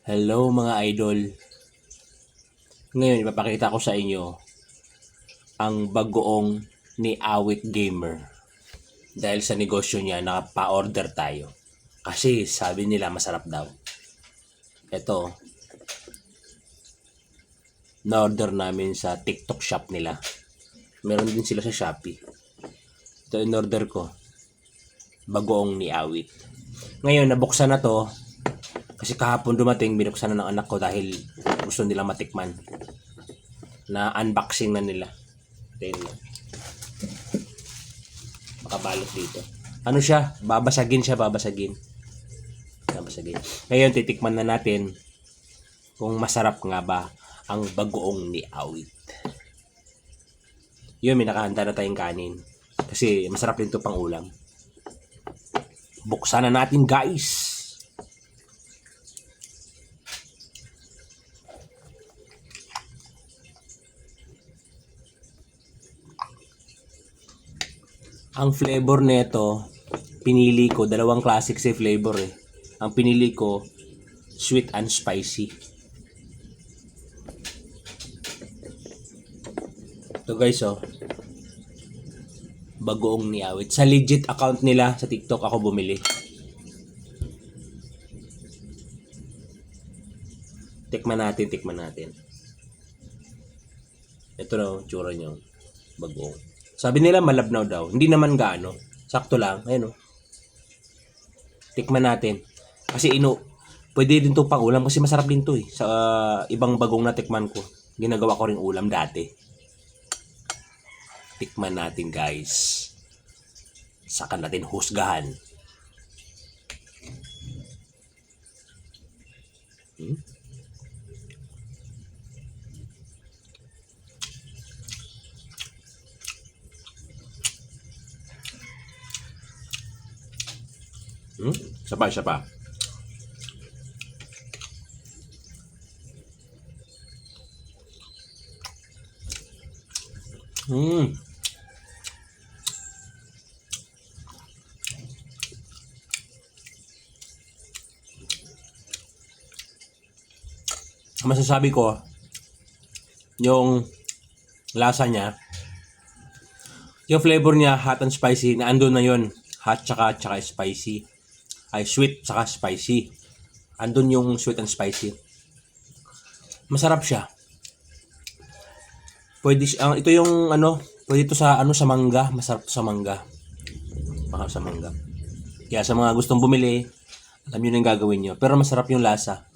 Hello mga idol. Ngayon ipapakita ko sa inyo ang bagoong ni Awit Gamer. Dahil sa negosyo niya nakapa-order tayo. Kasi sabi nila masarap daw. Ito, na-order namin sa TikTok shop nila. Meron din sila sa Shopee. Ito in-order ko. Bagoong ni Awit. Ngayon nabuksan na to. Kasi kahapon dumating, binuksan na ng anak ko dahil gusto nila matikman. Na unboxing na nila. Tingnan mo. Makabalot dito. Ano siya? Babasagin. Ngayon, titikman na natin kung masarap nga ba ang bagoong ni Awit. Yun, may nakahanda na tayong kanin. Kasi masarap din ito pang ulam. Buksan na natin, guys! Ang flavor nito, pinili ko, dalawang classic si flavor eh. Ang pinili ko, sweet and spicy. Ito guys oh. Bagoong ni Awit. Sa legit account nila sa TikTok ako bumili. Tikman natin. Ito na, tsura niya. Bagoong. Sabi nila malabnaw daw. Hindi naman gaano. Sakto lang. Ayun o. Tikman natin. Kasi pwede din to pang ulam kasi masarap din to eh. Sa ibang bagong na tikman ko. Ginagawa ko rin ulam dati. Tikman natin guys. Saka natin husgahan. Isa pa. Masasabi ko, yung lasa niya, yung flavor niya, hot and spicy, na andun na yun. Hot tsaka spicy. Ay, sweet tsaka spicy. Andun yung sweet and spicy. Masarap siya. Pwede ito yung pwede ito sa sa mangga, masarap sa mangga. Baka sa mangga. Kaya sa mga gustong bumili, alam niyo na yung gagawin niyo. Pero masarap yung lasa.